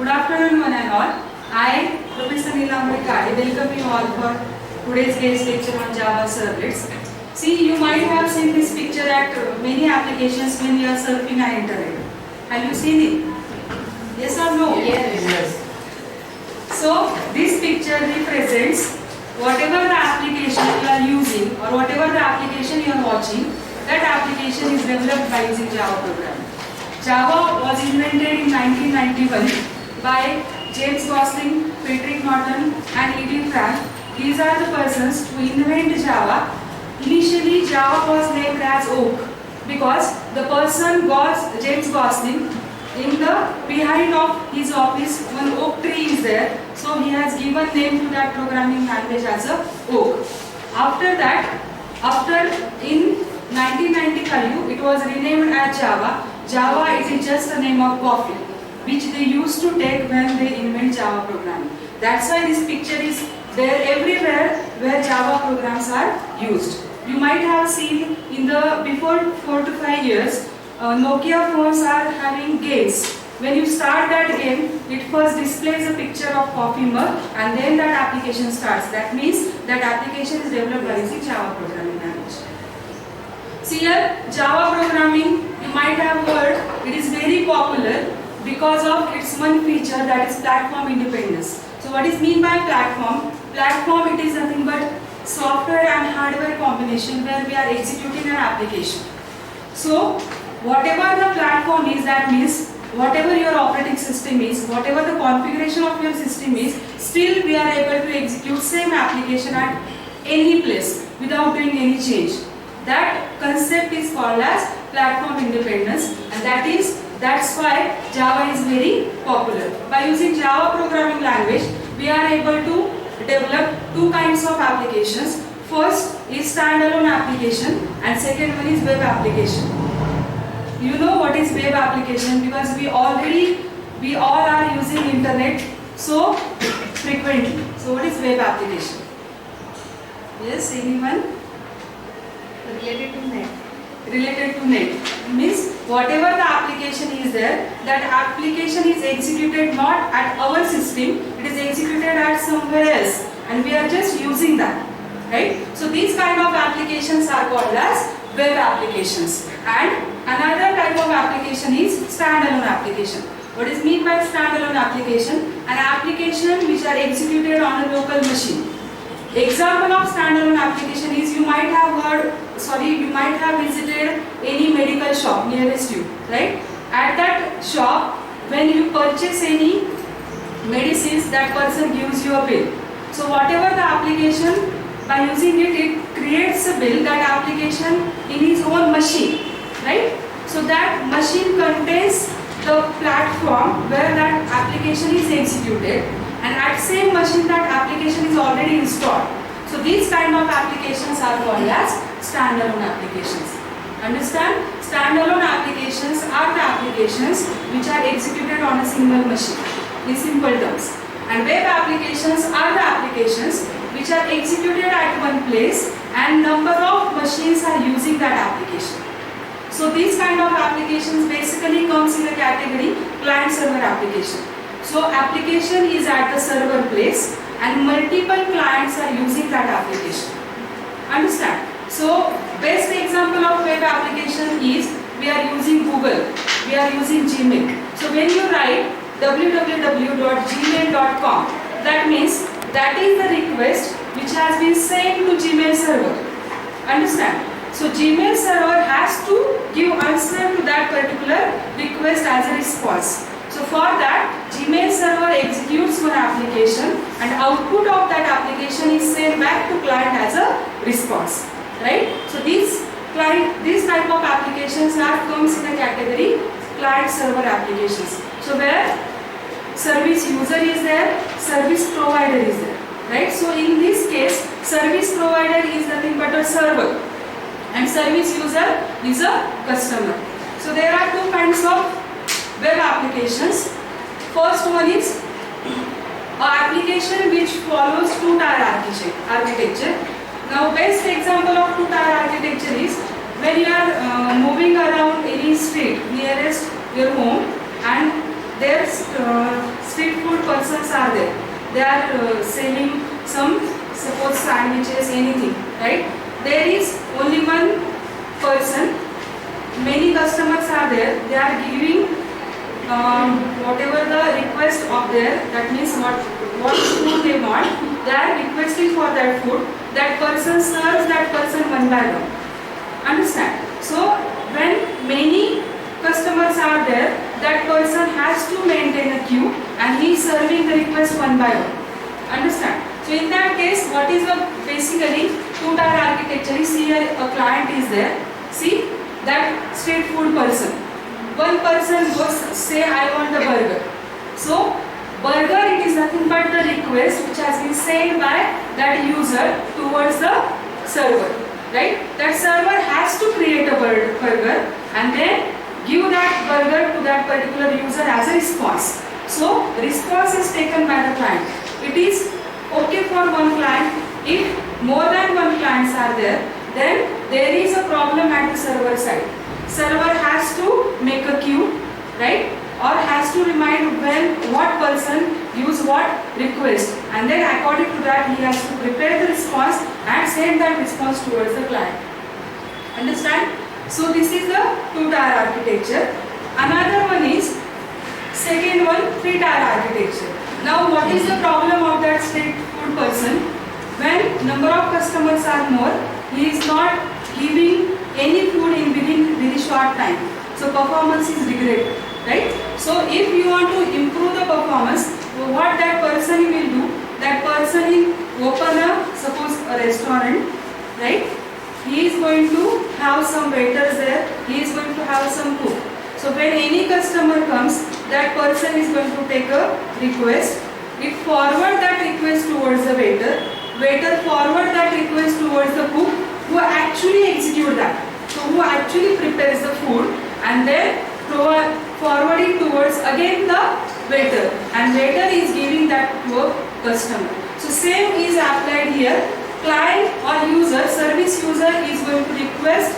Good afternoon, one and all. I, Professor Neelam Riccardi, welcome you all for today's guest lecture on Java servlets. See, you might have seen this picture at many applications when you are surfing on internet. Have you seen it? Yes or no? Yes. So, this picture represents whatever the application you are using or whatever the application you are watching, that application is developed by using Java programming. Java was invented in 1991 by James Gosling, Frederick Norton and Edith Frank. These are the persons who invented Java. Initially, Java was named as Oak because the person James Gosling, in the behind of his office one oak tree is there, so he has given name to that programming language as a Oak. After that, in 1995 it was renamed as Java. Java is just the name of coffee which they used to take when they invent Java programming. That's why this picture is there everywhere where Java programs are used. You might have seen in the before 4 to 5 years, Nokia phones are having games. When you start that game, it first displays a picture of coffee mug and then that application starts. That means that application is developed by using Java programming language. See here, Java programming, you might have heard, it is very popular because of its one feature, that is platform independence. So what is mean by platform? Platform, it is nothing but software and hardware combination where we are executing an application. So whatever the platform is, that means whatever your operating system is, whatever the configuration of your system is, still we are able to execute same application at any place without doing any change. That concept is called as platform independence, and that's why Java is very popular. By using Java programming language, we are able to develop two kinds of applications. First is standalone application and second one is web application. You know what is web application because we all are using internet so frequently. So what is web application? Yes, anyone? Related to net. Related to net means whatever the application is there, that application is executed not at our system, it is executed at somewhere else and we are just using that, right? So these kind of applications are called as web applications. And another type of application is standalone application. What is mean by standalone application? An application which are executed on a local machine. Example of standalone application is you might have visited any medical shop nearest you, right? At that shop, when you purchase any medicines, that person gives you a bill. So whatever the application, by using it, it creates a bill, that application in his own machine, right? So that machine contains the platform where that application is executed, and at same machine that application is already installed. So these kind of applications are called as standalone applications. Understand? Standalone applications are the applications which are executed on a single machine, in simple terms. And web applications are the applications which are executed at one place and number of machines are using that application. So these kind of applications basically comes in the category client-server application. So application is at the server place and multiple clients are using that application. Understand? So best example of web application is we are using Google, we are using Gmail. So when you write www.gmail.com, that means that is the request which has been sent to Gmail server. Understand? So Gmail server has to give answer to that particular request as a response. So for that, Gmail server executes one application and output of that application is sent back to client as a response, right? So these type of applications comes in the category client-server applications. So where service user is there, service provider is there, right? So in this case, service provider is nothing but a server and service user is a customer. So there are two kinds of web applications. First one is an application which follows two-tier architecture. Now best example of two-tier architecture is when you are moving around any street nearest your home and their they are selling some, suppose sandwiches, anything, right? There is only one person, many customers are there, they are giving whatever the request of their, that means what food they want, they are requesting for that food, that person serves that person one by one. Understand? So when many customers are there, that person has to maintain a queue and he is serving the request one by one. Understand? So in that case, what is the basically two-tier architecture is, here a client is there. See that street food person. One person goes, say I want the burger. So burger, it is nothing but the request which has been sent by that user towards the server, right? That server has to create a burger and then give that burger to that particular user as a response. So response is taken by the client. It is okay for one client. If more than one clients are there, then there is a problem at the server side. Server has to make a queue, right? Or has to remind when what person use what request, and then according to that he has to prepare the response and send that response towards the client. Understand? So this is the two-tier architecture. Another one is, second one, three-tier architecture. Now what is the problem of that street food person? When number of customers are more, he is not giving any food in within very short time. So performance is degraded, right? So if you want to improve the performance, what that person will do? That person will open a, suppose a restaurant, right? He is going to have some waiters there. He is going to have some cook. So when any customer comes, that person is going to take a request. It forward that request towards the waiter. Waiter forward that request towards the cook, who actually execute that. So who actually prepares the food and then forward it towards again the waiter. And waiter is giving that to a customer. So same is applied here. Client or user, service user is going to request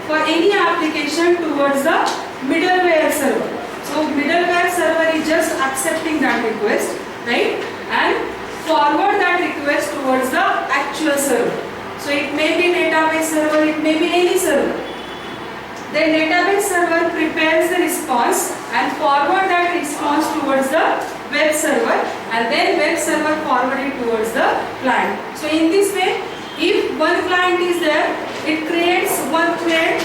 for any application towards the middleware server. So middleware server is just accepting that request, right? And forward that request towards the actual server. So it may be database server, it may be any server. Then database server prepares the response and forward that response towards the web server, and then web server forward it towards the client. So in this way, if one client is there, it creates one thread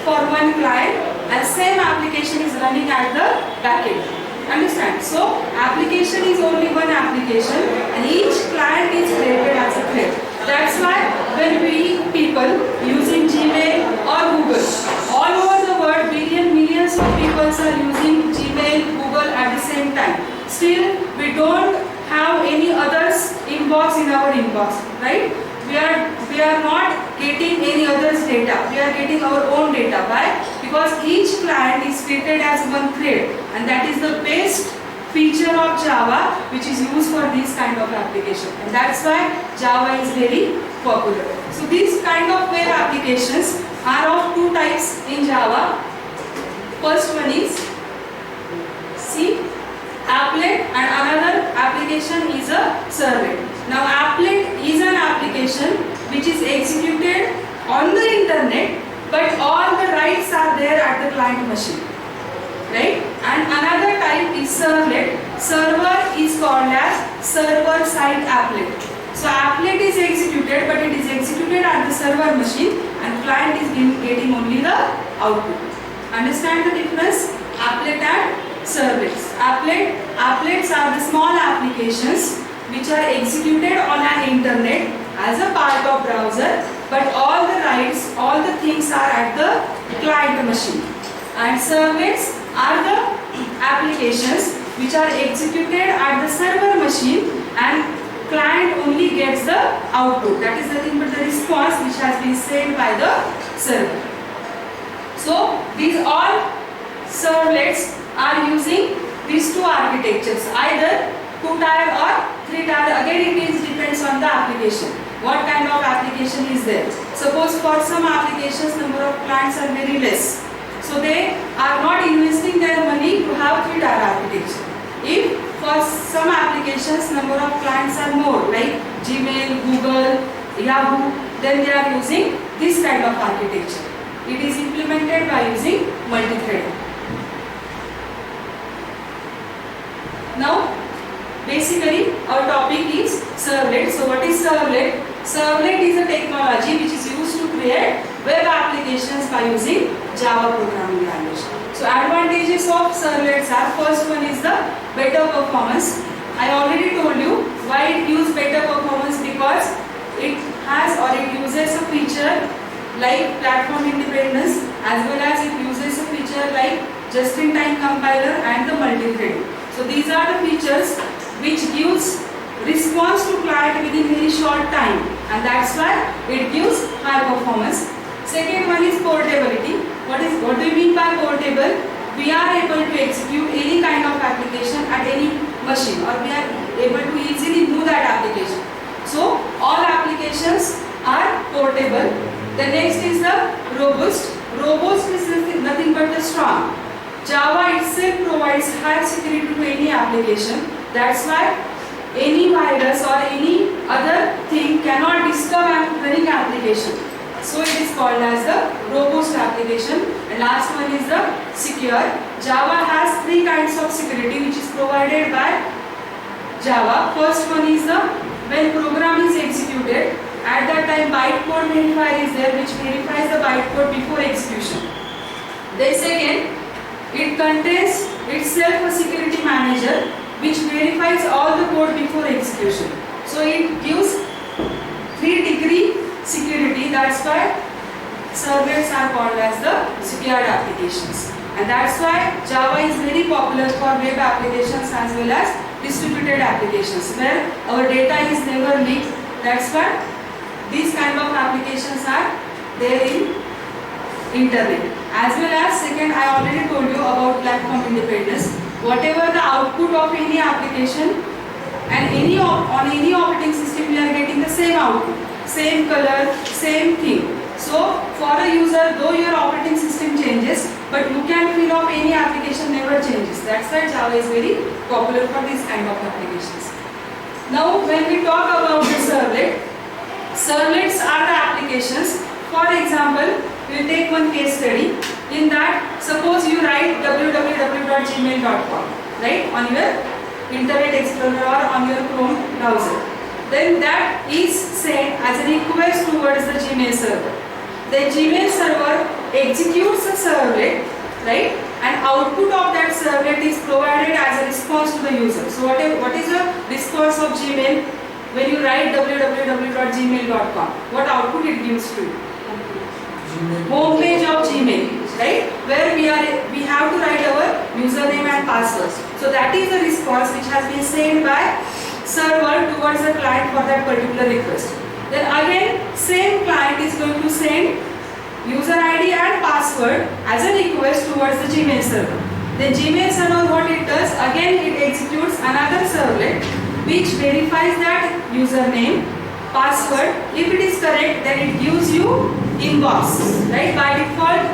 for one client and same application is running at the backend. Understand? So application is only one application and each client is created as a thread. That's why when we people using Gmail or Google, all over the world, millions of people are using Gmail, Google at the same time. Still, we don't have any others inbox in our inbox, right? We are not getting any others data. We are getting our own data. Why? Because each client is treated as one thread, and that is the best feature of Java which is used for this kind of application, and that's why Java is very popular. So these kind of web applications are of two types in Java. First one is applet, and another application is a servlet. Now applet is an application which is executed on the internet, but all the rights are there at the client machine, right? And another type is servlet. Server is called as server-side applet. So applet is executed, but it is executed at the server machine, and client is getting only the output. Understand the difference? Applet and servlets. Applets are the small applications which are executed on an internet as a part of browser, but all the rights, all the things are at the client machine. And servlets are the applications which are executed at the server machine, and client only gets the output. That is nothing but the response which has been sent by the server. So these all servlets are using these two architectures, either two-tier or three-tier. Again, it depends on the application. What kind of application is there? Suppose for some applications, number of clients are very less. So they are not investing their money to have three-tier architecture. If For some applications, number of clients are more, like Gmail, Google, Yahoo. Then they are using this kind of architecture. It is implemented by using multi-threading. Now, basically, our topic is servlet. So, what is servlet? Servlet is a technology which is used to create web applications by using Java programming language. So, advantages of servlets are, first one is the better performance. I already told you why it gives better performance, because it has or it uses a feature like platform independence, as well as it uses a feature like just-in-time compiler and the multi-threading. So these are the features which gives response to client within very short time, and that's why it gives high performance. Second one is portability. What do you mean by portable? We are able to execute any kind of application at any machine, or we are able to easily move that application. So all applications are portable. The next is the robust. Robust is nothing but the strong. Java itself provides high security to any application. That's why any virus or any other thing cannot disturb a running application. So it is called as the robust application. And last one is the secure. Java has three kinds of security which is provided by Java. First one is the when program is executed, at that time bytecode verifier is there which verifies the bytecode before execution. Then second, it contains itself a security manager which verifies all the code before execution. So it gives 3-degree security. That's why servlets are called as the secured applications. And that's why Java is very popular for web applications as well as distributed applications where our data is never leaked. That's why these kind of applications are there in internet. As well as second, I already told you about platform independence. Whatever the output of any application and on any operating system, we are getting the same output, same color, same thing. So for a user, though your operating system changes, but you can feel of any application never changes. That's why Java is very popular for these kind of applications. Now when we talk about the servlet, servlets are the applications. For example, we will take one case study. In that, suppose you write www.gmail.com, right, on your Internet Explorer or on your Chrome browser. Then that is sent as a request towards the Gmail server. The Gmail server executes a servlet, right, and output of that servlet is provided as a response to the user. So what is the response of Gmail when you write www.gmail.com? What output it gives to you? Home page of Gmail, right, where we have to write our username and password. So that is the response which has been sent by server towards the client for that particular request. Then again, same client is going to send user ID and password as a request towards the Gmail server. The Gmail server, what it does, again it executes another servlet which verifies that username, password. If it is correct, then it gives you inbox, right? By default,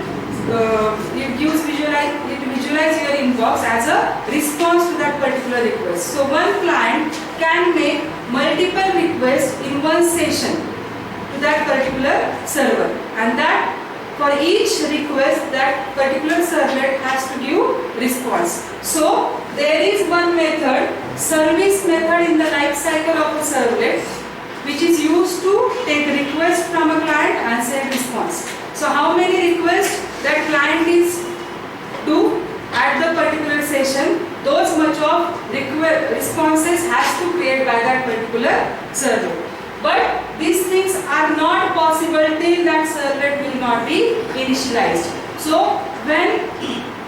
it visualize your inbox as a response to that particular request. So one client can make multiple requests in one session to that particular server, and that for each request that particular servlet has to give response. So there is one method, service method in the life cycle of a servlet, which is used to take request from a client and send response. So how many requests that client is do at the particular session, those much of responses has to create by that particular server. But these things are not possible till that servlet will not be initialized. So when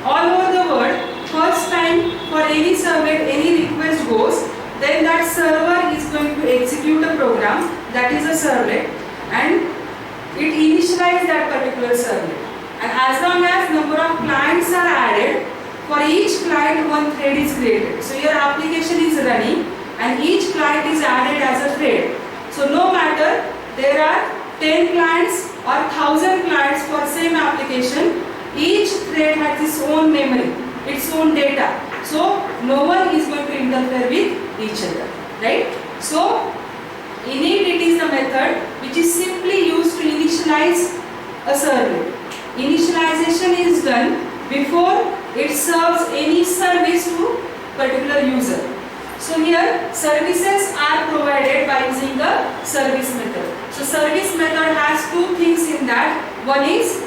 all over the world, first time for any servlet, any request goes, then that server is going to execute a program, that is a servlet, and it initializes that particular servlet. And as long as number of clients are added, for each client one thread is created. So your application is running and each client is added as a thread. So no matter there are 10 clients or 1000 clients for same application, each thread has its own memory, its own data. So no one is going to interfere with each other, right? So init, it is the method which is simply used to initialize a servlet. Initialization is done before it serves any service to particular user. So here services are provided by using the service method. So service method has two things in that. One is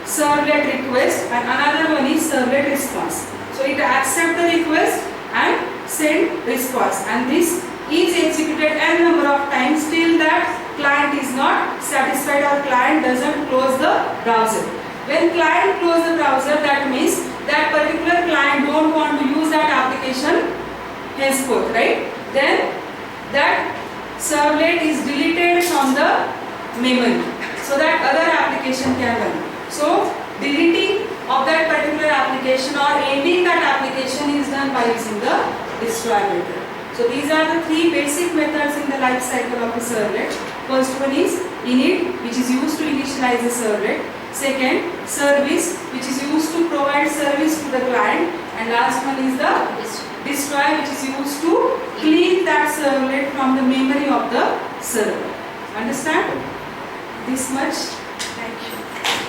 servlet request and another one is servlet response. So it accepts the request and send response, and this is executed n number of times till that client is not satisfied or client doesn't close the browser. When client close the browser, that means that particular client don't want to use that application henceforth, right? Then that servlet is deleted from the memory so that other application can run. So deleting of that particular application or ending that application is done by using the destroy method. So these are the three basic methods in the life cycle of a servlet. First one is init, which is used to initialize the servlet. Second, service, which is used to provide service to the client. And last one is the destroy, which is used to clean that servlet from the memory of the server. Understand? This much